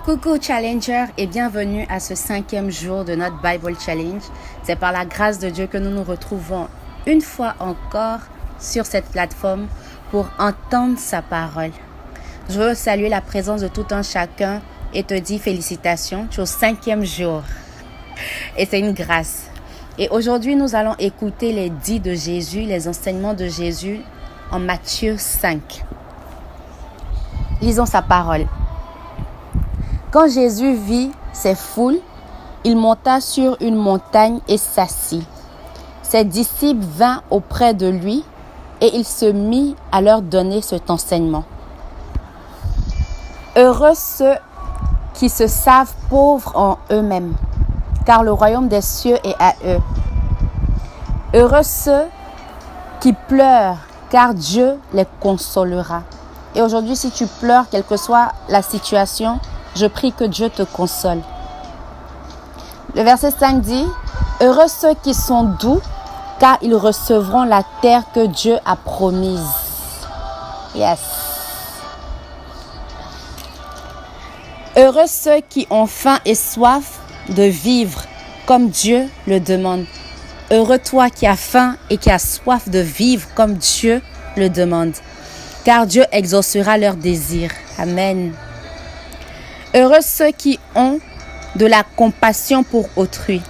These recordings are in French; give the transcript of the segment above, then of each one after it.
Coucou Challenger et bienvenue à ce 5e jour de notre Bible Challenge. C'est par la grâce de Dieu que nous nous retrouvons une fois encore sur cette plateforme pour entendre sa parole. Je veux saluer la présence de tout un chacun et te dire félicitations, tu es au 5e jour. Et c'est une grâce. Et aujourd'hui, nous allons écouter les dits de Jésus, les enseignements de Jésus en Matthieu 5. Lisons sa parole. Quand Jésus vit ces foules, il monta sur une montagne et s'assit. Ses disciples vinrent auprès de lui et il se mit à leur donner cet enseignement. Heureux ceux qui se savent pauvres en eux-mêmes, car le royaume des cieux est à eux. Heureux ceux qui pleurent, car Dieu les consolera. Et aujourd'hui, si tu pleures, quelle que soit la situation, je prie que Dieu te console. Le verset 5 dit, « Heureux ceux qui sont doux, car ils recevront la terre que Dieu a promise. » Yes. Heureux ceux qui ont faim et soif de vivre comme Dieu le demande. Heureux toi qui as faim et qui as soif de vivre comme Dieu le demande. Car Dieu exaucera leurs désirs. Amen. Heureux ceux qui ont de la compassion pour autrui.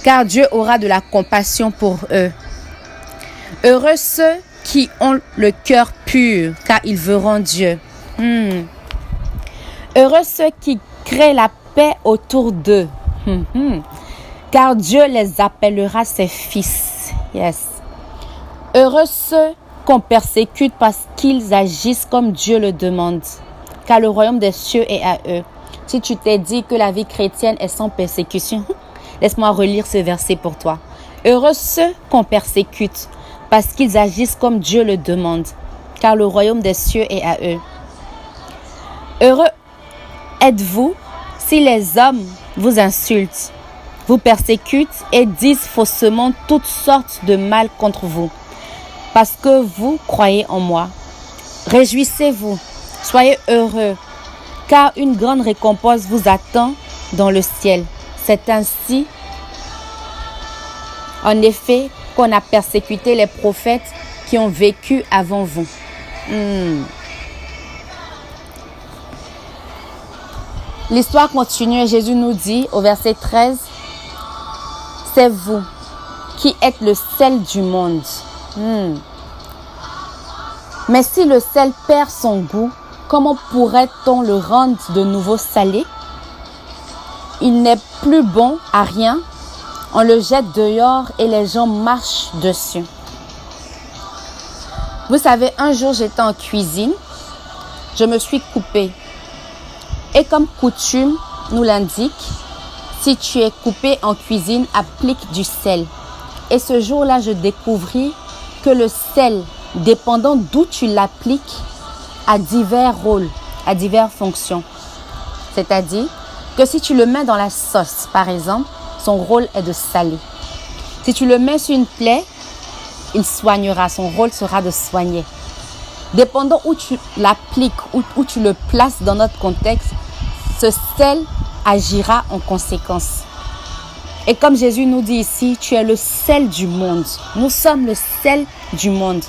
Car Dieu aura de la compassion pour eux. Heureux ceux qui ont le cœur pur, car ils verront Dieu. Heureux ceux qui créent la paix autour d'eux. Car Dieu les appellera ses fils. Yes. Heureux ceux qu'on persécute parce qu'ils agissent comme Dieu le demande. Car le royaume des cieux est à eux. Si tu t'es dit que la vie chrétienne est sans persécution, laisse-moi relire ce verset pour toi. Heureux ceux qu'on persécute, parce qu'ils agissent comme Dieu le demande, car le royaume des cieux est à eux. Heureux êtes-vous si les hommes vous insultent, vous persécutent et disent faussement toutes sortes de mal contre vous, parce que vous croyez en moi. Réjouissez-vous. Soyez heureux, car une grande récompense vous attend dans le ciel. C'est ainsi, en effet, qu'on a persécuté les prophètes qui ont vécu avant vous. L'histoire continue et Jésus nous dit au verset 13, « C'est vous qui êtes le sel du monde. Mais si le sel perd son goût, comment pourrait-on le rendre de nouveau salé? Il n'est plus bon à rien. On le jette dehors et les gens marchent dessus. » Vous savez, un jour j'étais en cuisine. Je me suis coupée. Et comme coutume nous l'indique, si tu es coupé en cuisine, applique du sel. Et ce jour-là, je découvris que le sel, dépendant d'où tu l'appliques, a divers rôles, a diverses fonctions. C'est-à-dire que si tu le mets dans la sauce, par exemple, son rôle est de saler. Si tu le mets sur une plaie, il soignera, son rôle sera de soigner. Dépendant où tu l'appliques, où tu le places dans notre contexte, ce sel agira en conséquence. Et comme Jésus nous dit ici, tu es le sel du monde. Nous sommes le sel du monde.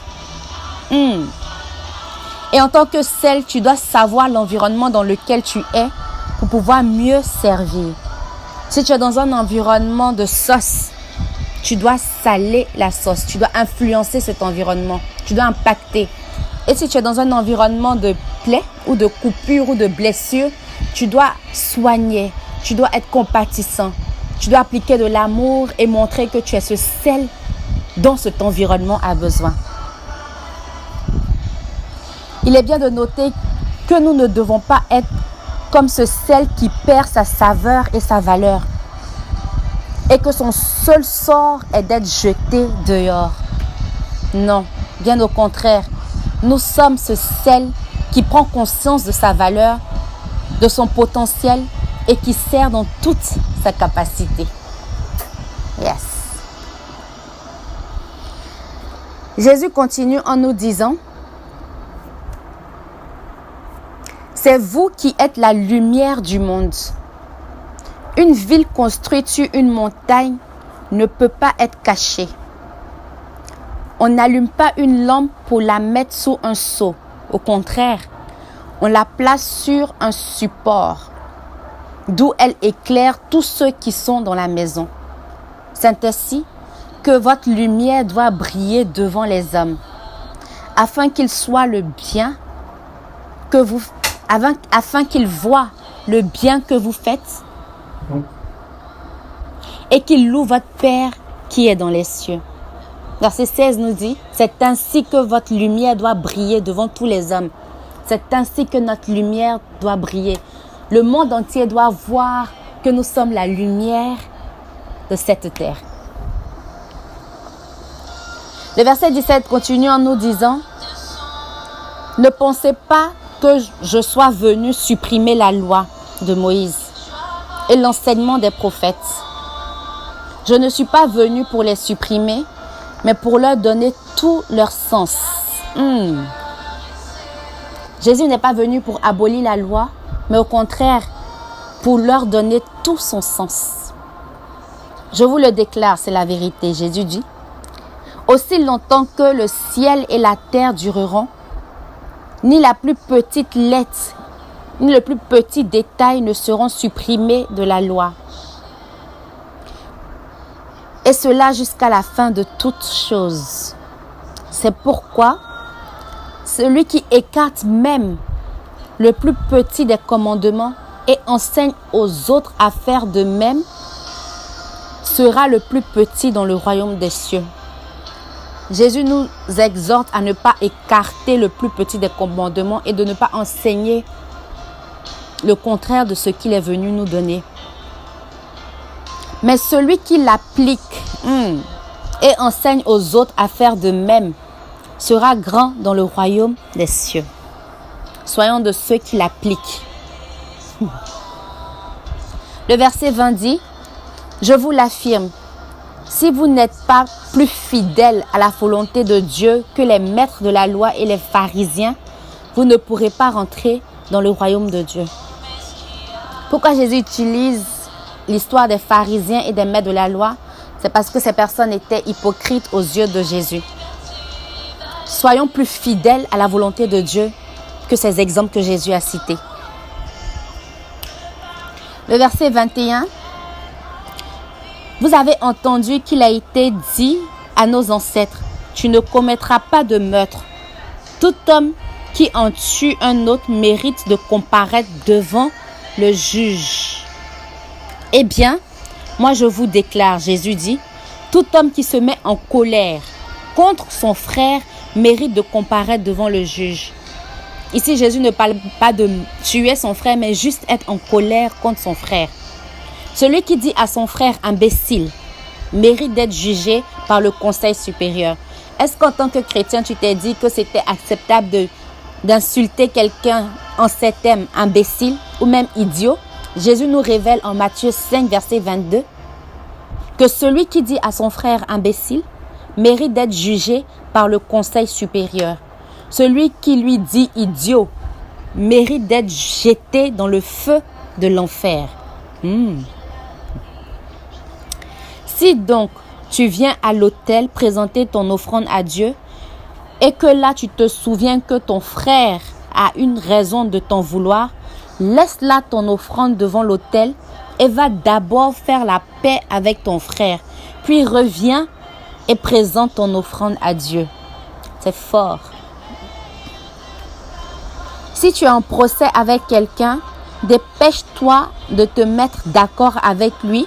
Et en tant que sel, tu dois savoir l'environnement dans lequel tu es pour pouvoir mieux servir. Si tu es dans un environnement de sauce, tu dois saler la sauce. Tu dois influencer cet environnement. Tu dois impacter. Et si tu es dans un environnement de plaie ou de coupure ou de blessure, tu dois soigner. Tu dois être compatissant. Tu dois appliquer de l'amour et montrer que tu es ce sel dont cet environnement a besoin. Il est bien de noter que nous ne devons pas être comme ce sel qui perd sa saveur et sa valeur et que son seul sort est d'être jeté dehors. Non, bien au contraire, nous sommes ce sel qui prend conscience de sa valeur, de son potentiel et qui sert dans toute sa capacité. Yes. Jésus continue en nous disant, C'est vous qui êtes la lumière du monde. Une ville construite sur une montagne ne peut pas être cachée. On n'allume pas une lampe pour la mettre sous un seau. Au contraire, on la place sur un support, d'où elle éclaire tous ceux qui sont dans la maison. C'est ainsi que votre lumière doit briller devant les hommes, afin qu'ils soient le bien que vous, afin qu'ils voient le bien que vous faites et qu'ils louent votre Père qui est dans les cieux. Verset 16 nous dit, c'est ainsi que votre lumière doit briller devant tous les hommes. C'est ainsi que notre lumière doit briller. Le monde entier doit voir que nous sommes la lumière de cette terre. Le verset 17 continue en nous disant, ne pensez pas que je sois venu supprimer la loi de Moïse et l'enseignement des prophètes. Je ne suis pas venu pour les supprimer, mais pour leur donner tout leur sens. Jésus n'est pas venu pour abolir la loi, mais au contraire, pour leur donner tout son sens. Je vous le déclare, c'est la vérité. Jésus dit, aussi longtemps que le ciel et la terre dureront, ni la plus petite lettre, ni le plus petit détail ne seront supprimés de la loi. Et cela jusqu'à la fin de toutes choses. C'est pourquoi celui qui écarte même le plus petit des commandements et enseigne aux autres à faire de même sera le plus petit dans le royaume des cieux. Jésus nous exhorte à ne pas écarter le plus petit des commandements et de ne pas enseigner le contraire de ce qu'il est venu nous donner. Mais celui qui l'applique et enseigne aux autres à faire de même sera grand dans le royaume des cieux. Soyons de ceux qui l'appliquent. Le verset 20 dit, je vous l'affirme, si vous n'êtes pas plus fidèles à la volonté de Dieu que les maîtres de la loi et les pharisiens, vous ne pourrez pas rentrer dans le royaume de Dieu. Pourquoi Jésus utilise l'histoire des pharisiens et des maîtres de la loi? C'est parce que ces personnes étaient hypocrites aux yeux de Jésus. Soyons plus fidèles à la volonté de Dieu que ces exemples que Jésus a cités. Le verset 21. Vous avez entendu qu'il a été dit à nos ancêtres, tu ne commettras pas de meurtre. Tout homme qui en tue un autre mérite de comparaître devant le juge. Eh bien, moi je vous déclare, Jésus dit, tout homme qui se met en colère contre son frère mérite de comparaître devant le juge. Ici, Jésus ne parle pas de tuer son frère, mais juste être en colère contre son frère. Celui qui dit à son frère imbécile mérite d'être jugé par le conseil supérieur. Est-ce qu'en tant que chrétien, tu t'es dit que c'était acceptable d'insulter quelqu'un en ces termes, imbécile ou même idiot? Jésus nous révèle en Matthieu 5, verset 22, que celui qui dit à son frère imbécile mérite d'être jugé par le conseil supérieur. Celui qui lui dit idiot mérite d'être jeté dans le feu de l'enfer. Si donc tu viens à l'autel présenter ton offrande à Dieu et que là tu te souviens que ton frère a une raison de t'en vouloir, laisse là ton offrande devant l'autel et va d'abord faire la paix avec ton frère. Puis reviens et présente ton offrande à Dieu. C'est fort. Si tu es en procès avec quelqu'un, dépêche-toi de te mettre d'accord avec lui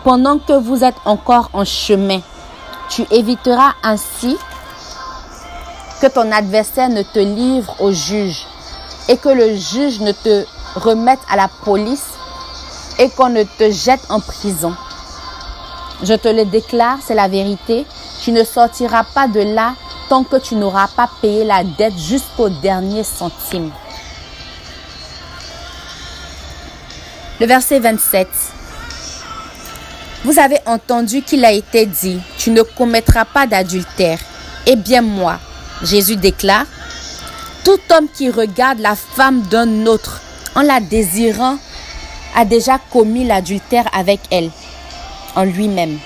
pendant que vous êtes encore en chemin. Tu éviteras ainsi que ton adversaire ne te livre au juge et que le juge ne te remette à la police et qu'on ne te jette en prison. Je te le déclare, c'est la vérité. Tu ne sortiras pas de là tant que tu n'auras pas payé la dette jusqu'au dernier centime. Le verset 27. Vous avez entendu qu'il a été dit, tu ne commettras pas d'adultère. Eh bien moi, Jésus déclare, Tout homme qui regarde la femme d'un autre en la désirant a déjà commis l'adultère avec elle, en lui-même.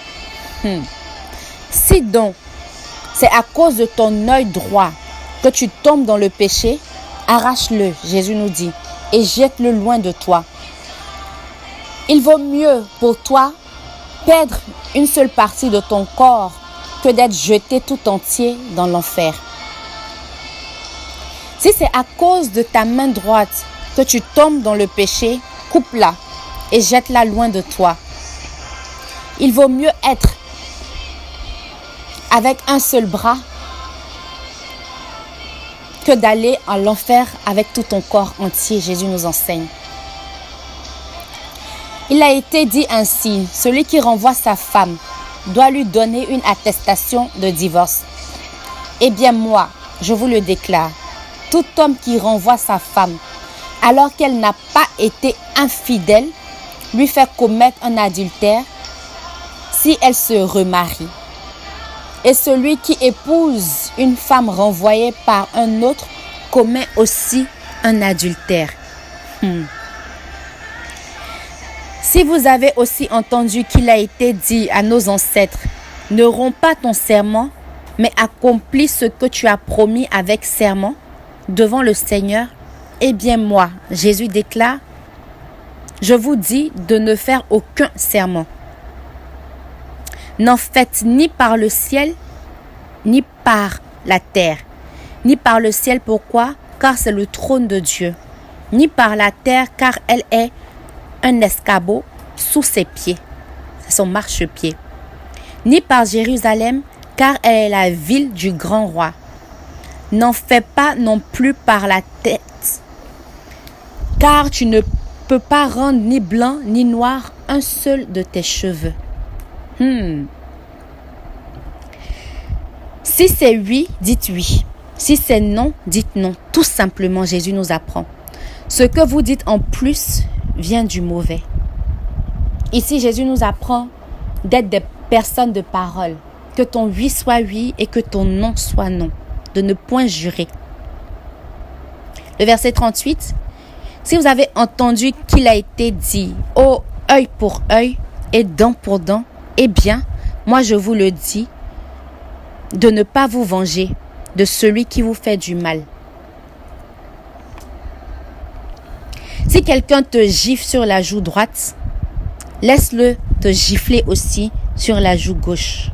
Si donc, c'est à cause de ton œil droit que tu tombes dans le péché, arrache-le, Jésus nous dit, et jette-le loin de toi. Il vaut mieux pour toi perdre une seule partie de ton corps que d'être jeté tout entier dans l'enfer. Si c'est à cause de ta main droite que tu tombes dans le péché, coupe-la et jette-la loin de toi. Il vaut mieux être avec un seul bras que d'aller à l'enfer avec tout ton corps entier, Jésus nous enseigne. Il a été dit ainsi, celui qui renvoie sa femme doit lui donner une attestation de divorce. Eh bien moi, je vous le déclare, tout homme qui renvoie sa femme alors qu'elle n'a pas été infidèle, lui fait commettre un adultère si elle se remarie. Et celui qui épouse une femme renvoyée par un autre commet aussi un adultère. Si vous avez aussi entendu qu'il a été dit à nos ancêtres, ne romps pas ton serment, mais accomplis ce que tu as promis avec serment devant le Seigneur, eh bien moi, Jésus déclare, je vous dis de ne faire aucun serment. N'en faites ni par le ciel, ni par la terre. Ni par le ciel, pourquoi? Car c'est le trône de Dieu. Ni par la terre, car elle est un escabeau sous ses pieds. C'est son marchepied. Ni par Jérusalem, car elle est la ville du grand roi. N'en fais pas non plus par la tête, car tu ne peux pas rendre ni blanc ni noir un seul de tes cheveux. Si c'est oui, dites oui. Si c'est non, dites non. Tout simplement, Jésus nous apprend. Ce que vous dites en plus vient du mauvais. Ici, Jésus nous apprend d'être des personnes de parole. Que ton oui soit oui et que ton non soit non. De ne point jurer. Le verset 38. Si vous avez entendu qu'il a été dit, oh, œil pour œil et dent pour dent, eh bien, moi je vous le dis, de ne pas vous venger de celui qui vous fait du mal. Si quelqu'un te gifle sur la joue droite, laisse-le te gifler aussi sur la joue gauche.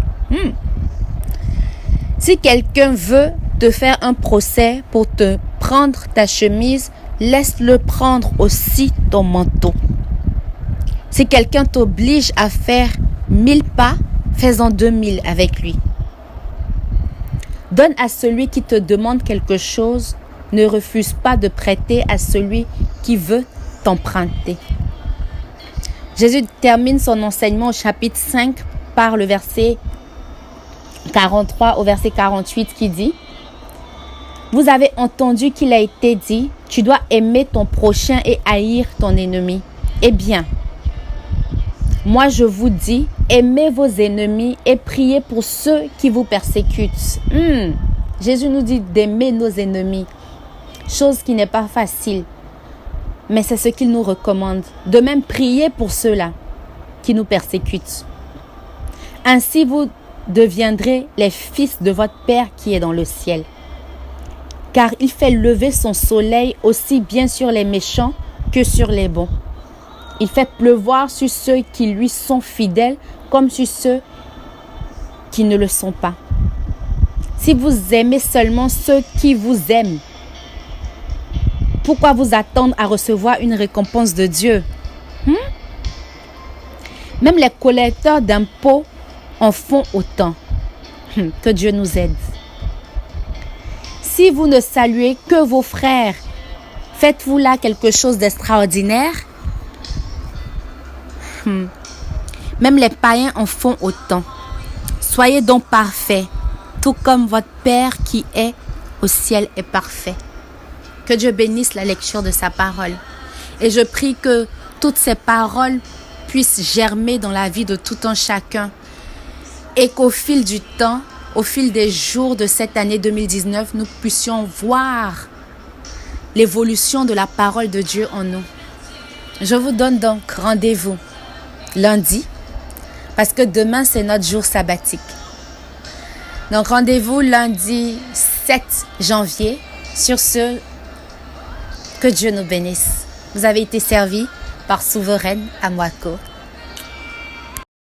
Si quelqu'un veut te faire un procès pour te prendre ta chemise, laisse-le prendre aussi ton manteau. Si quelqu'un t'oblige à faire 1000 pas, fais-en 2000 avec lui. Donne à celui qui te demande quelque chose, ne refuse pas de prêter à celui qui veut t'emprunter. Jésus termine son enseignement au chapitre 5 par le verset 43 au verset 48 qui dit « Vous avez entendu qu'il a été dit, tu dois aimer ton prochain et haïr ton ennemi. Eh bien, moi je vous dis, aimez vos ennemis et priez pour ceux qui vous persécutent. » Jésus nous dit d'aimer nos ennemis, chose qui n'est pas facile, mais c'est ce qu'il nous recommande. De même, prier pour ceux-là qui nous persécutent. Ainsi, vous deviendrez les fils de votre Père qui est dans le ciel. Car il fait lever son soleil aussi bien sur les méchants que sur les bons. Il fait pleuvoir sur ceux qui lui sont fidèles comme sur ceux qui ne le sont pas. Si vous aimez seulement ceux qui vous aiment, pourquoi vous attendre à recevoir une récompense de Dieu? Même les collecteurs d'impôts en font autant. Que Dieu nous aide. Si vous ne saluez que vos frères, faites-vous là quelque chose d'extraordinaire? Même les païens en font autant. Soyez donc parfaits, tout comme votre Père qui est au ciel est parfait. Que Dieu bénisse la lecture de sa parole. Et je prie que toutes ces paroles puissent germer dans la vie de tout un chacun. Et qu'au fil du temps, au fil des jours de cette année 2019, nous puissions voir l'évolution de la parole de Dieu en nous. Je vous donne donc rendez-vous lundi, parce que demain, c'est notre jour sabbatique. Donc, rendez-vous lundi 7 janvier. Sur ce, que Dieu nous bénisse. Vous avez été servis par Souveraine Amwako.